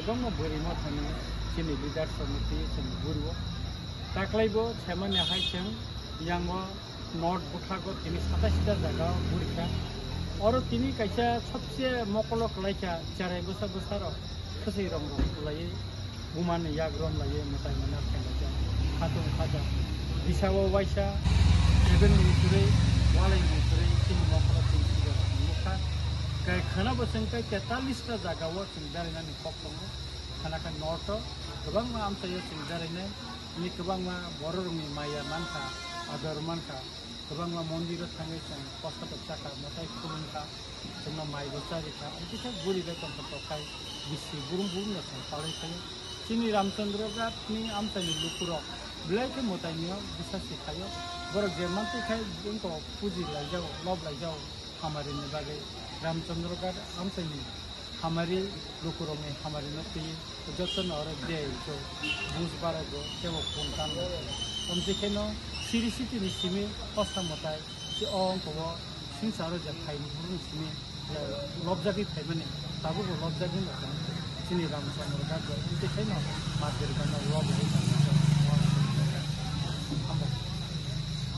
गोबां बोरैमा थाङो जोंनि लिडार समिति जों गुरु दाख्लैबो सेमोन हाय जों यांगो नॉर्थ बुथागो तिनी 27टा जायगा बुरखा और तिनी कैसा सबसे मकलक लाइका चारे बोसोर बोसोर खसै रंग लाये बुमान याग्रम लाये मताय मना फैलाजा खातुम खाजा बिसावो वाइसा एबेन मुसुरै वालै मुसुरै तिनी मकलक तिनी मुखा काय खाना बसं काय 43टा जायगाव जों दारिनानै खक दङ खानाखा नॉर्थ गोबां मा आमसायो जों दारिनाय नि गोबां मा बर' रंनि माया मानखा आदर मानखा गोबां मा मन्दिर थाङो जों कष्ट चाका मताय खुलुमखा जोंना माइ बचारिखा बिसा बुरिबाय कन्थाय बिसि बुरुं बुरुं जों पालै थायो जोंनि रामचंद्र गातनि आमसायनि लुकुरक ब्लाइके मतायनियाव बिसा सिखायो बर' जेरमानथिखाय जोंखौ फुजि लायजाव लब लायजाव खामारिनि बागै रामचंद्र गात आमसायनि खामारि लुकुरकनि खामारिनो फैयो जतन और दे जो बुज बारागो जेबो खुंतान अमजिखेनो सिरि सिटिनि सिमी कष्ट मताय जे अंकबो सिंसारो जे फाइनि बुरुं सिमी लबजागि फाइमाने ताबो लबजागि जोंनि रामचंद्र गात अमजिखेनो मादिर गाना लब